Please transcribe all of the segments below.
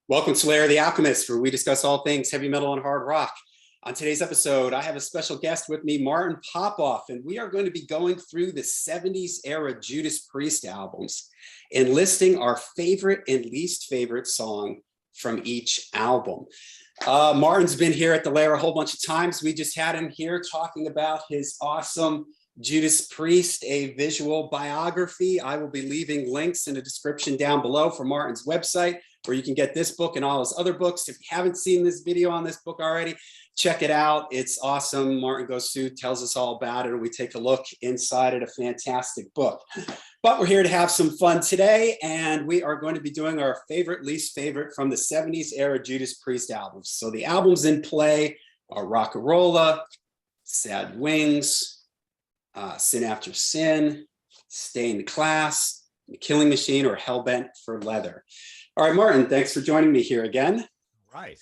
Welcome to Larry the Alchemist, where we discuss all things heavy metal and hard rock. On today's episode, I have a special guest with me, Martin Popoff, and we are going to be going through the 70s era Judas Priest albums and listing our favorite and least favorite song from each album. Martin's been here at the Lair a whole bunch of times. We just had him here talking about his awesome Judas Priest, a visual biography. I will be leaving links in the description down below for Martin's website, where you can get this book and all his other books. If you haven't seen this video on this book already, check it out. It's awesome. Martin goes through, tells us all about it, and we take a look inside at a fantastic book. But we're here to have some fun today, and we are going to be doing our favorite, least favorite from the 70s era Judas Priest albums. So the albums in play are Rock-a-Rolla, Sad Wings, Sin After Sin, Stained Class, The Killing Machine, or Hellbent for Leather. All right, Martin, thanks for joining me here again. All right.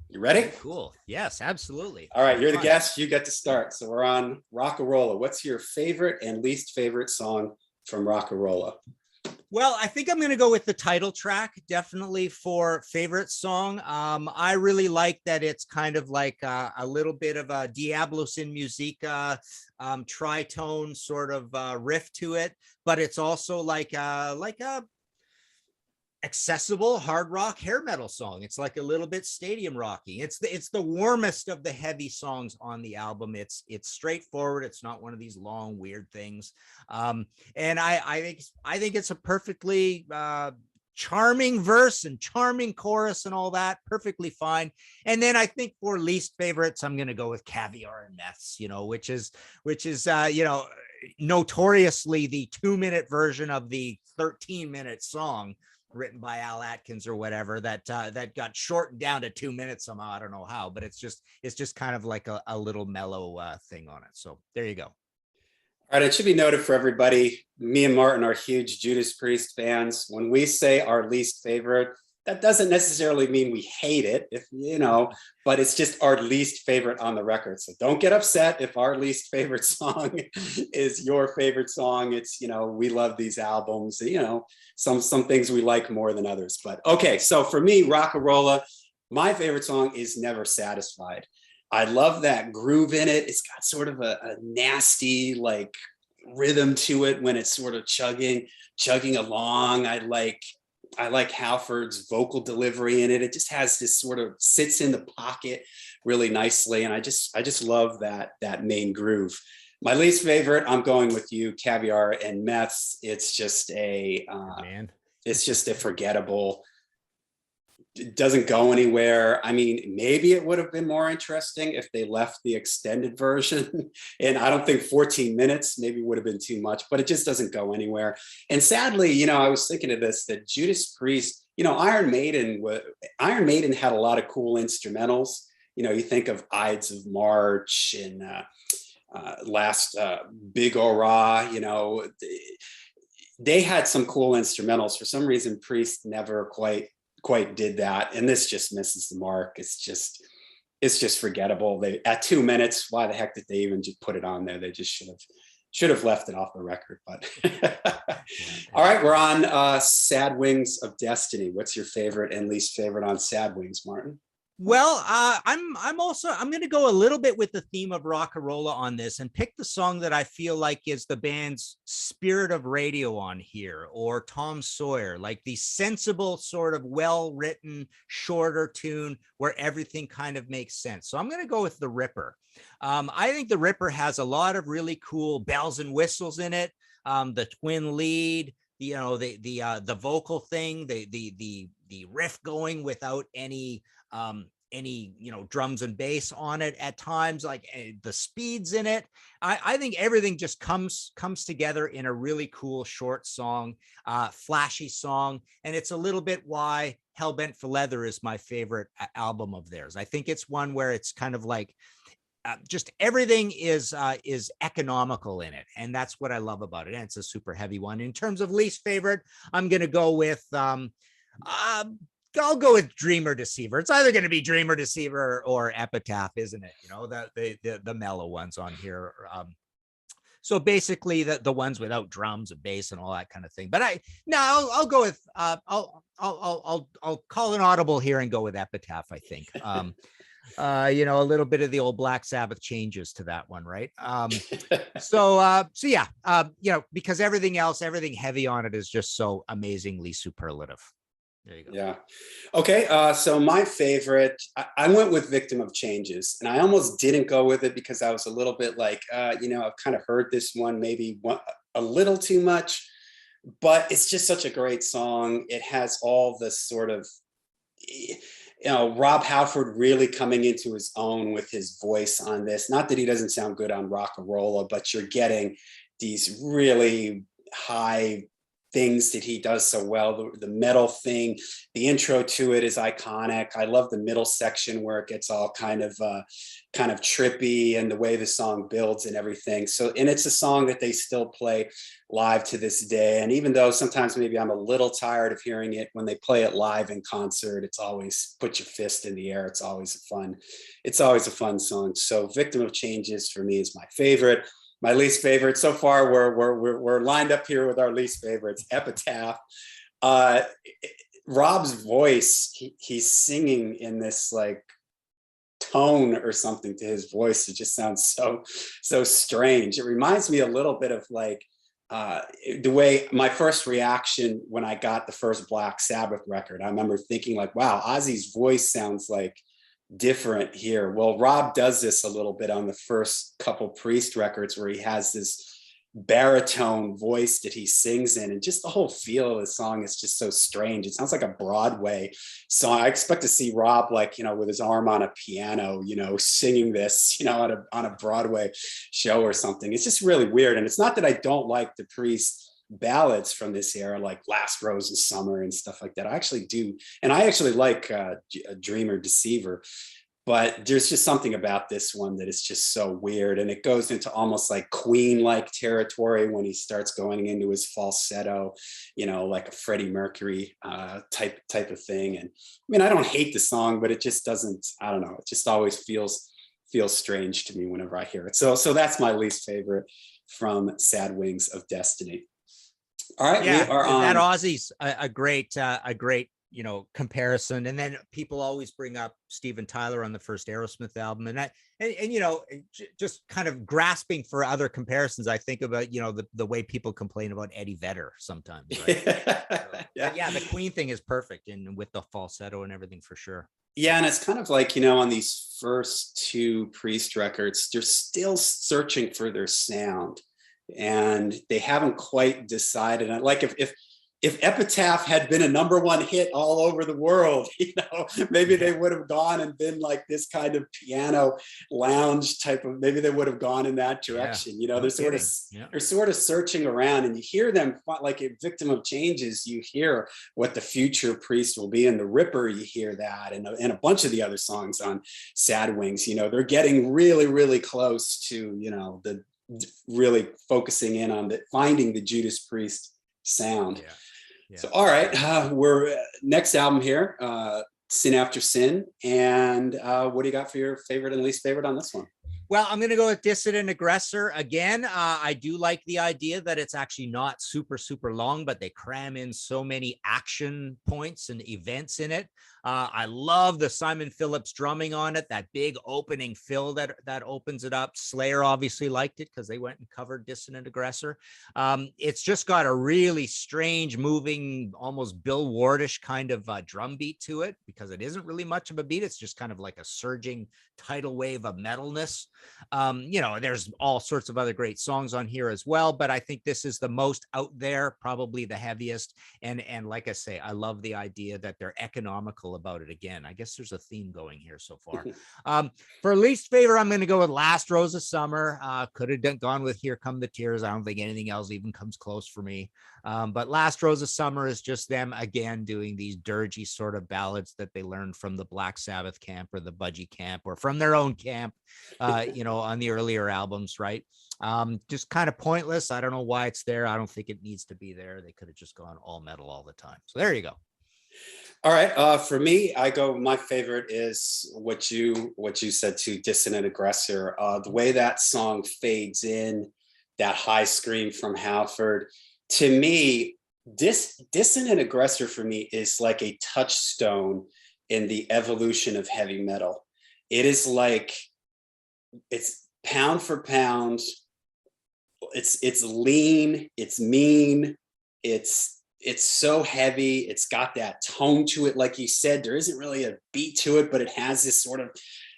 You ready? Cool. Yes, absolutely. All right, you're the guest. You get to start. So we're on Rock-a-Rolla. What's your favorite and least favorite song from Rock-a-Rolla? Well, I think I'm going to go with the title track, definitely for favorite song. I really like that it's kind of like a little bit of a Diablos in Musica tritone sort of riff to it, but it's also like a accessible hard rock hair metal song. It's like a little bit stadium rocky. It's the warmest of the heavy songs on the album. It's straightforward. It's not one of these long weird things. And I think it's a perfectly charming verse and charming chorus and all that, perfectly fine. And then I think for least favorites, I'm going to go with Caviar and Meths, which is notoriously the 2-minute version of the 13-minute song written by Al Atkins or whatever that got shortened down to 2 minutes somehow. I don't know how, but it's just kind of like a little mellow thing on it. So there you go. All right, it should be noted for everybody, me and Martin are huge Judas Priest fans. When we say our least favorite, that doesn't necessarily mean we hate it, but it's just our least favorite on the record. So don't get upset if our least favorite song is your favorite song. It's, we love these albums, some things we like more than others. But okay, so for me, Rock-a-Rolla, my favorite song is Never Satisfied. I love that groove in it. It's got sort of a nasty like rhythm to it when it's sort of chugging along. I like Halford's vocal delivery in it. It just has this sort of sits in the pocket really nicely. And I just love that main groove. My least favorite, I'm going with you, Caviar and Meths. It's just it's just a forgettable, it doesn't go anywhere. I mean, maybe it would have been more interesting if they left the extended version. And I don't think 14 minutes maybe would have been too much, but it just doesn't go anywhere. And sadly, I was thinking of this, that Judas Priest, Iron Maiden had a lot of cool instrumentals. You think of Ides of March and last Big Ora, they had some cool instrumentals. For some reason, Priest never quite did that, and this just misses the mark. It's just forgettable. They at 2 minutes, why the heck did they even just put it on there? They just should have left it off the record. But all right, we're on Sad Wings of Destiny. What's your favorite and least favorite on Sad Wings, Martin? Well, I'm going to go a little bit with the theme of Rock-a-Rolla on this and pick the song that I feel like is the band's Spirit of Radio on here, or Tom Sawyer, like the sensible sort of well-written, shorter tune where everything kind of makes sense. So I'm going to go with The Ripper. I think The Ripper has a lot of really cool bells and whistles in it. The twin lead, the vocal thing, the riff going without any drums and bass on it at times, like the speeds in it. I think everything just comes together in a really cool short song, flashy song. And it's a little bit why Hellbent for Leather is my favorite album of theirs. I think it's one where it's kind of like just everything is economical in it, and that's what I love about it. And it's a super heavy one. In terms of least favorite, I'm gonna go with I'll go with Dreamer Deceiver. It's either going to be Dreamer Deceiver or Epitaph, isn't it? The mellow ones on here. So basically the ones without drums and bass and all that kind of thing. But I'll go with I'll I'll call an audible here and go with Epitaph, I think. You know, a little bit of the old Black Sabbath changes to that one, right? So yeah, you know, because everything else, everything heavy on it is just so amazingly superlative. There you go. Yeah. Okay. So my favorite, I went with Victim of Changes, and I almost didn't go with it because I was a little bit like, you know, I've kind of heard this one maybe a little too much, but it's just such a great song. It has all this sort of, you know, Rob Halford really coming into his own with his voice on this. Not that he doesn't sound good on Rock-a-Rolla, but you're getting these really high things that he does so well. The metal thing, the intro to it is iconic. I love the middle section where it gets all kind of trippy, and the way the song builds and everything. So, and it's a song that they still play live to this day. And even though sometimes maybe I'm a little tired of hearing it, when they play it live in concert, it's always put your fist in the air. It's always a fun song. So Victim of Changes for me is my favorite. My least favorite so far, we're lined up here with our least favorites. Epitaph. Rob's voice, he's singing in this like tone or something to his voice. It just sounds so strange. It reminds me a little bit of like the way my first reaction when I got the first Black Sabbath record. I remember thinking like, wow, Ozzy's voice sounds like different here. Well, Rob does this a little bit on the first couple Priest records, where he has this baritone voice that he sings in, and just the whole feel of the song is just so strange. It sounds like a Broadway song. I expect to see Rob, like, you know, with his arm on a piano, you know, singing this, you know, on a Broadway show or something. It's just really weird. And it's not that I don't like the Priest ballads from this era, like Last Rose of Summer and stuff like that. I actually do. And I actually like Dreamer Deceiver, but there's just something about this one that is just so weird. And it goes into almost like Queen-like territory when he starts going into his falsetto, you know, like a Freddie Mercury type of thing. And I mean, I don't hate the song, but it just doesn't, I don't know, it just always feels strange to me whenever I hear it. So that's my least favorite from Sad Wings of Destiny. All right, Yeah, we are on. that Ozzy's a great, you know, comparison. And then people always bring up Steven Tyler on the first Aerosmith album, and you know, just kind of grasping for other comparisons. I think about, you know, the way people complain about Eddie Vedder sometimes, right? Yeah, the Queen thing is perfect, and with the falsetto and everything, for sure. Yeah, and it's kind of like, you know, on these first two Priest records, they're still searching for their sound, and they haven't quite decided. Like if Epitaph had been a #1 hit all over the world, you know, maybe they would have gone and been like this kind of piano lounge type of, maybe they would have gone in that direction. Yeah, you know, they're sort of searching around, and you hear them like a Victim of Changes. You hear what the future Priest will be, and the Ripper, you hear that, and a bunch of the other songs on Sad Wings. You know, they're getting really, really close to, you know, the really focusing in on finding the Judas Priest sound. Yeah. Yeah. So, all right, we're next album here, Sin After Sin. And what do you got for your favorite and least favorite on this one? Well, I'm going to go with Dissident Aggressor again. I do like the idea that it's actually not super, super long, but they cram in so many action points and events in it. I love the Simon Phillips drumming on it, that big opening fill that opens it up. Slayer obviously liked it because they went and covered Dissident Aggressor. It's just got a really strange, moving, almost Bill Wardish kind of drum beat to it, because it isn't really much of a beat. It's just kind of like a surging tidal wave of metalness. You know, there's all sorts of other great songs on here as well, but I think this is the most out there, probably the heaviest. And like I say, I love the idea that they're economical about it. Again, I guess there's a theme going here so far. For least favorite, I'm going to go with Last Rose of Summer. Could have gone with Here Come the Tears. I don't think anything else even comes close for me. But Last Rose of Summer is just them again doing these dirgy sort of ballads that they learned from the Black Sabbath camp or the Budgie camp or from their own camp, you know, on the earlier albums, right? Just kind of pointless. I don't know why it's there. I don't think it needs to be there. They could have just gone all metal all the time. So there you go. All right. For me, my favorite is what you said too, Dissident Aggressor. The way that song fades in, that high scream from Halford, to me, Dissonant Aggressor for me is like a touchstone in the evolution of heavy metal. It is like, it's pound for pound, it's lean, it's mean, it's so heavy, it's got that tone to it. Like you said, there isn't really a beat to it, but it has this sort of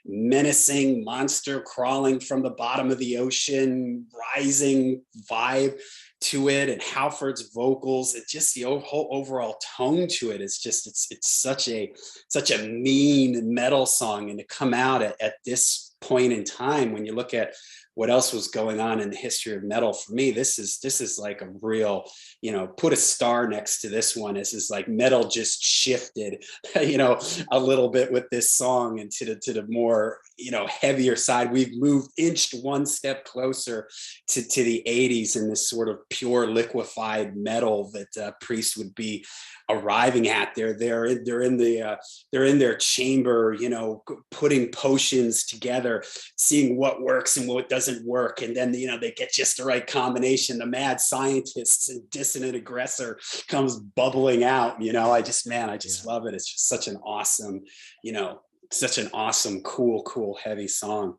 menacing monster crawling from the bottom of the ocean, rising vibe to it. And Halford's vocals, it just, the whole overall tone to it is just, it's such a mean metal song. And to come out at this point in time, when you look at what else was going on in the history of metal, for me, this is like a real, put a star next to this one. This is like metal just shifted, a little bit with this song, and to the more, heavier side. We've inched one step closer to the 80s in this sort of pure liquefied metal that Priest would be arriving at. They're in their chamber, putting potions together, seeing what works and what doesn't work, and then they get just the right combination. The mad scientists and Dissonant Aggressor comes bubbling out. I just love it. It's just such an awesome, cool heavy song.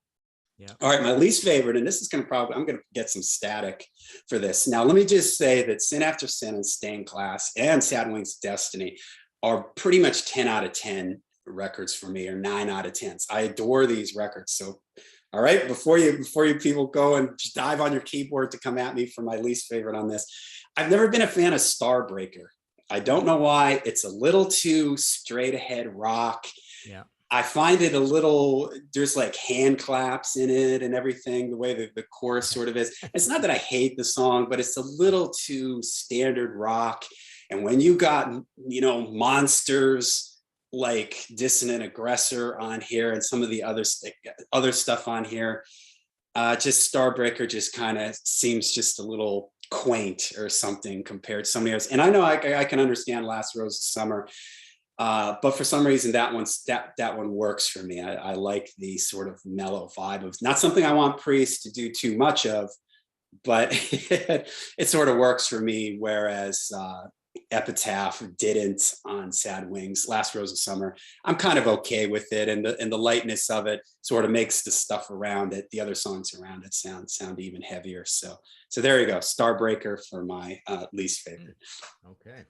Yeah. All right, my least favorite, and this is I'm going to get some static for this. Now, let me just say that Sin After Sin and Stained Glass and Sad Wings Destiny are pretty much 10 out of 10 records for me, or 9 out of 10s. I adore these records. So, all right, before you people go and just dive on your keyboard to come at me for my least favorite on this, I've never been a fan of Starbreaker. I don't know why. It's a little too straight ahead rock. Yeah. I find it a little, there's like hand claps in it and everything, the way the chorus sort of is. It's not that I hate the song, but it's a little too standard rock. And when you got, monsters like Dissonant Aggressor on here and some of the other stuff on here, just Starbreaker just kind of seems just a little quaint or something compared to somebody else. And I know I can understand Last Rose of Summer. But for some reason, that one works for me. I like the sort of mellow vibe of, not something I want Priest to do too much of, but it sort of works for me. Whereas Epitaph didn't on Sad Wings. Last Rose of Summer, I'm kind of okay with it, and the lightness of it sort of makes the stuff around it, the other songs around it, sound even heavier. So there you go, Starbreaker for my least favorite. Okay.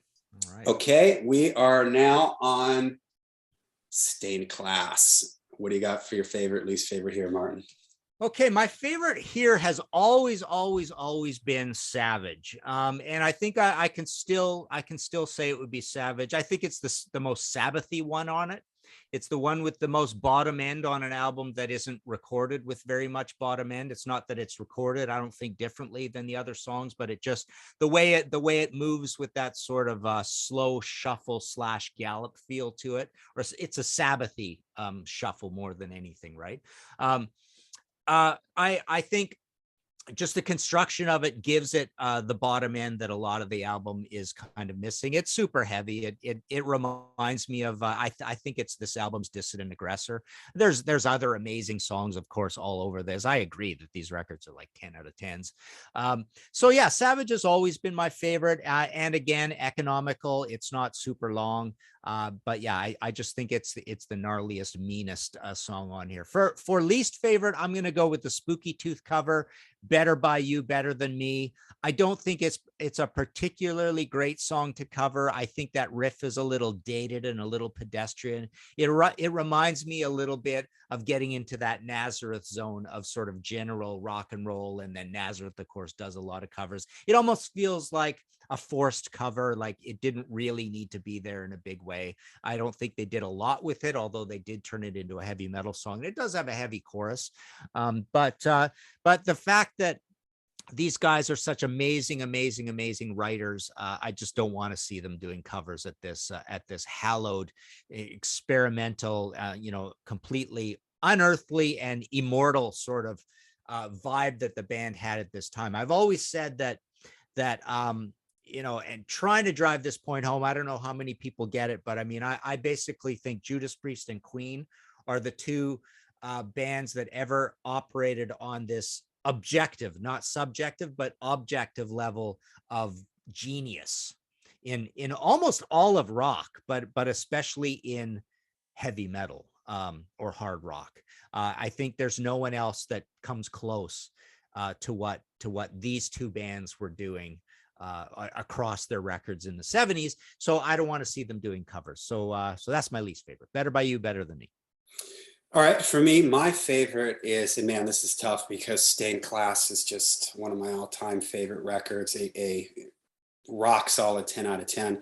All right. Okay, we are now on Stained Glass. What do you got for your least favorite here, Martin? Okay, my favorite here has always been Savage, and I think I can still say it would be Savage. I think it's the most Sabbathy one on it. It's the one with the most bottom end on an album that isn't recorded with very much bottom end. It's not that it's recorded, I don't think, differently than the other songs, but it just, the way it moves with that sort of slow shuffle / gallop feel to it, or it's a Sabbathy shuffle more than anything, right? I think just the construction of it gives it the bottom end that a lot of the album is kind of missing. It's super heavy. It reminds me of I think it's this album's Dissonant Aggressor. There's other amazing songs, of course, all over this. I agree that these records are like 10 out of 10s. So yeah, Savage has always been my favorite, and again, economical. It's not super long, but yeah, I just think it's the gnarliest, meanest song on here. For least favorite, I'm gonna go with the Spooky Tooth cover, Better by You, Better Than Me. I don't think it's a particularly great song to cover. I think that riff is a little dated and a little pedestrian. It reminds me a little bit of getting into that Nazareth zone of sort of general rock and roll, and then Nazareth, of course, does a lot of covers. It almost feels like a forced cover, like it didn't really need to be there in a big way. I don't think they did a lot with it, although they did turn it into a heavy metal song. It does have a heavy chorus, but the fact that these guys are such amazing writers, I just don't want to see them doing covers at this hallowed, experimental, completely unearthly and immortal sort of vibe that the band had at this time. I've always said that and trying to drive this point home, I don't know how many people get it, but I mean, I basically think Judas Priest and Queen are the two bands that ever operated on this objective, not subjective, but objective level of genius. in almost all of rock, but especially in heavy metal, or hard rock. I think there's no one else that comes close to what these two bands were doing across their records in the 70s. So I don't want to see them doing covers. So that's my least favorite. Better by You, Better Than Me. All right, for me, my favorite is, and man, this is tough because Stained Class is just one of my all-time favorite records, a rock solid 10 out of 10.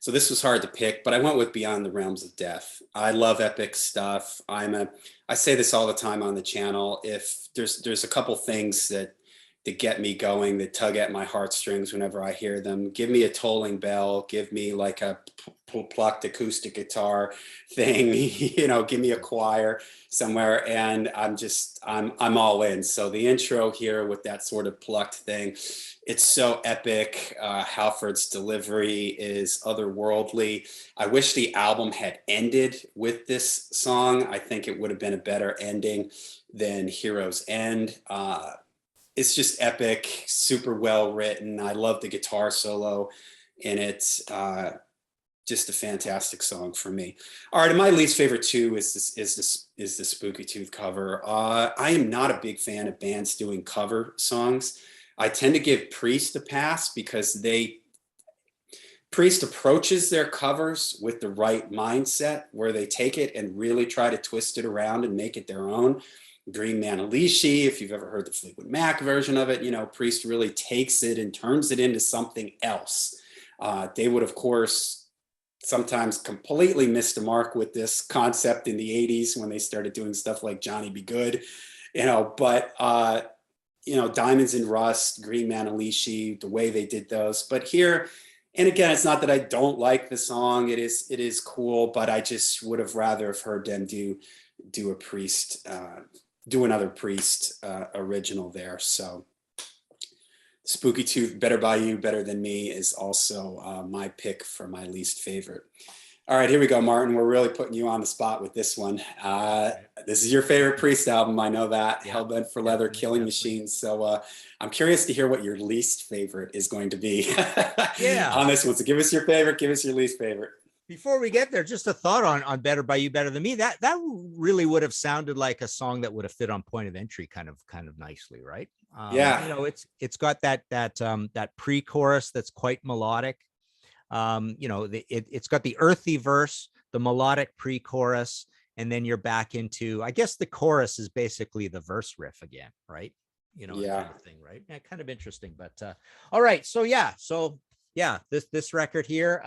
So this was hard to pick, but I went with Beyond the Realms of Death. I love epic stuff. I say this all the time on the channel. If there's a couple things that get me going, that tug at my heartstrings whenever I hear them. Give me a tolling bell, give me like a plucked acoustic guitar thing, give me a choir somewhere, and I'm all in. So the intro here with that sort of plucked thing, it's so epic. Halford's delivery is otherworldly. I wish the album had ended with this song. I think it would have been a better ending than Hero's End. It's just epic, super well written. I love the guitar solo in it. Just a fantastic song for me. All right, and my least favorite too is the Spooky Tooth cover. I am not a big fan of bands doing cover songs. I tend to give Priest a pass because Priest approaches their covers with the right mindset, where they take it and really try to twist it around and make it their own. Green Manalishi, if you've ever heard the Fleetwood Mac version of it, Priest really takes it and turns it into something else. They would, of course, sometimes completely missed the mark with this concept in the 80s when they started doing stuff like Johnny Be Good, but Diamonds in Rust, Green Manalishi, the way they did those. But here, and again, it's not that I don't like the song. It is cool, but I just would have rather have heard them do a Priest, do another Priest original there. So Spooky Tooth, Better By You, Better Than Me is also my pick for my least favorite. All right, here we go, Martin. We're really putting you on the spot with this one. This is your favorite Priest album. I know that. Yeah, Hellbent for Leather, Killing Machines. So I'm curious to hear what your least favorite is going to be on this one. So give us your favorite, give us your least favorite. Before we get there, just a thought on Better By You, Better Than Me. That really would have sounded like a song that would have fit on Point of Entry kind of nicely, right? Yeah. It's got that pre-chorus that's quite melodic. It's got the earthy verse, the melodic pre-chorus, and then you're back into, I guess the chorus is basically the verse riff again, right? Yeah. Kind of thing, right? Yeah, kind of interesting. But all right, so this record here,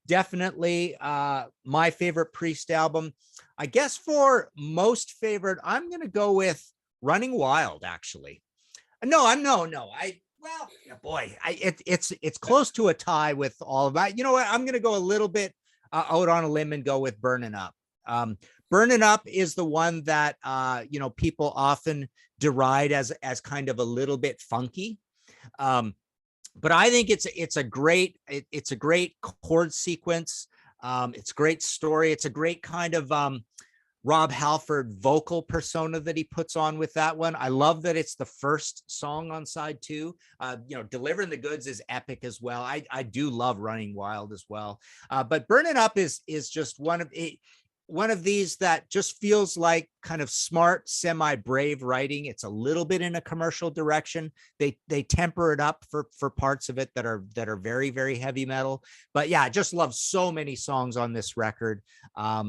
definitely my favorite Priest album. I guess for most favorite, I'm gonna go with Running Wild, actually. It's close to a tie with all of that. You know what? I'm gonna go a little bit out on a limb and go with Burning Up. Burning Up is the one that people often deride as kind of a little bit funky. But I think it's a great chord sequence. It's a great story. It's a great kind of Rob Halford vocal persona that he puts on with that one. I love that it's the first song on side 2. Delivering the Goods is epic as well. I do love Running Wild as well. But Burning Up is just one of these that just feels like kind of smart, semi-brave writing. It's a little bit in a commercial direction. They temper it up for parts of it that are very, very heavy metal. But yeah, I just love so many songs on this record. I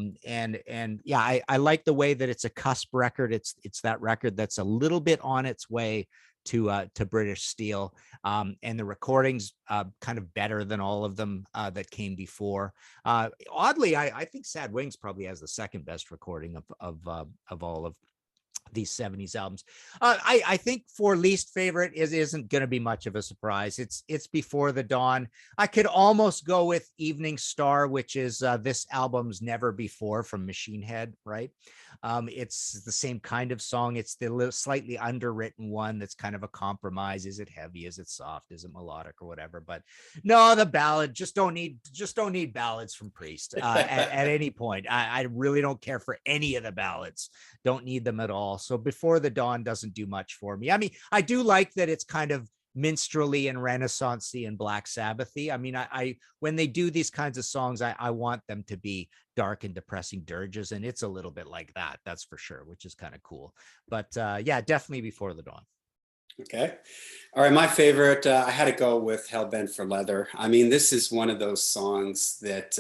like the way that it's a cusp record. It's that record that's a little bit on its way to British Steel, and the recordings kind of better than all of them that came before. Oddly, I think Sad Wings probably has the second best recording of all of these 70s albums. I think for least favorite isn't going to be much of a surprise. It's Before the Dawn. I could almost go with Evening Star, which is this album's Never Before from Machine Head, right? It's the same kind of song. It's the slightly underwritten one that's kind of a compromise. Is it heavy? Is it soft? Is it melodic or whatever? But no, the ballad, just don't need ballads from Priest at any point. I really don't care for any of the ballads. Don't need them at all. So Before the Dawn doesn't do much for me. I mean, I do like that it's kind of minstrelly and renaissancey and Black Sabbathy. I mean, I when they do these kinds of songs, I want them to be dark and depressing dirges, and it's a little bit like that, that's for sure, which is kind of cool. But yeah, definitely Before the Dawn. Okay. All right. My favorite, I had to go with Hellbent for Leather. I mean, this is one of those songs that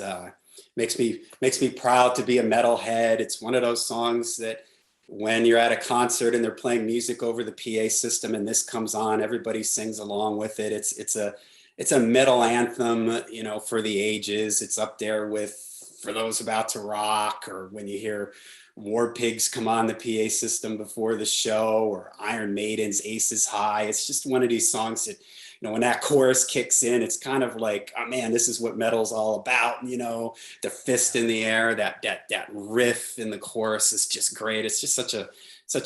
makes me proud to be a metalhead. It's one of those songs that when you're at a concert and they're playing music over the PA system and this comes on, everybody sings along with it. It's a metal anthem, you know, for the ages. It's up there with For Those About to Rock, or when you hear War Pigs come on the PA system before the show, or Iron Maiden's Aces High. It's just one of these songs that, you know, when that chorus kicks in, it's kind of like, oh man, this is what metal's all about. You know, the fist in the air, that riff in the chorus is just great. It's just such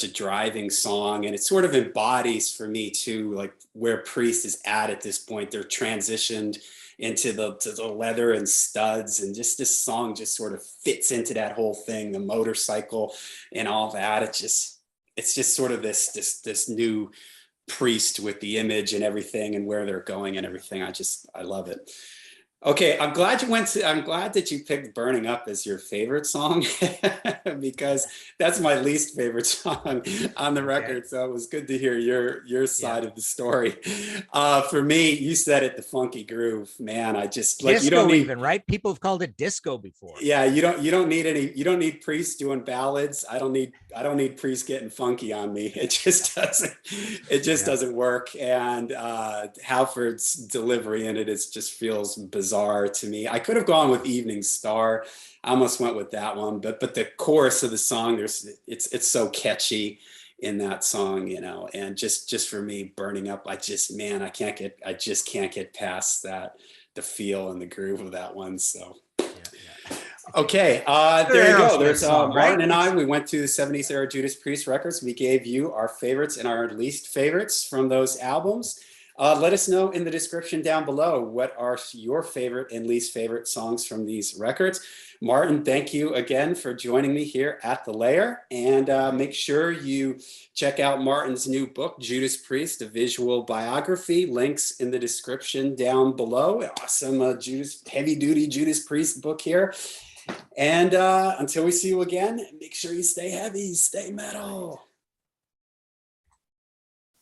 a driving song, and it sort of embodies for me too, like where Priest is at this point. They're transitioned into the leather and studs, and just this song just sort of fits into that whole thing, the motorcycle and all that. It's just sort of this new Priest with the image and everything and where they're going and everything. I love it. Okay, I'm glad that you picked Burning Up as your favorite song because that's my least favorite song on the record. So it was good to hear your side of the story. For me, you said it, the funky groove, man. I just like, disco, you don't need, even, right? People have called it disco before. yeah, you don't need Priest doing ballads. I don't need Priest getting funky on me. It just doesn't work. And Halford's delivery in it just feels bizarre to me. I could have gone with Evening Star. I almost went with that one, but the chorus of the song, it's so catchy in that song, you know. And just for me, Burning Up, I just can't get past that, the feel and the groove of that one. So okay, there you go. There's song, Martin right? and I. We went to the 70s era Judas Priest records. We gave you our favorites and our least favorites from those albums. Let us know in the description down below what are your favorite and least favorite songs from these records. Martin, thank you again for joining me here at The Lair. And make sure you check out Martin's new book, Judas Priest, a visual biography. Links in the description down below. Awesome heavy-duty Judas Priest book here. And until we see you again, make sure you stay heavy, stay metal.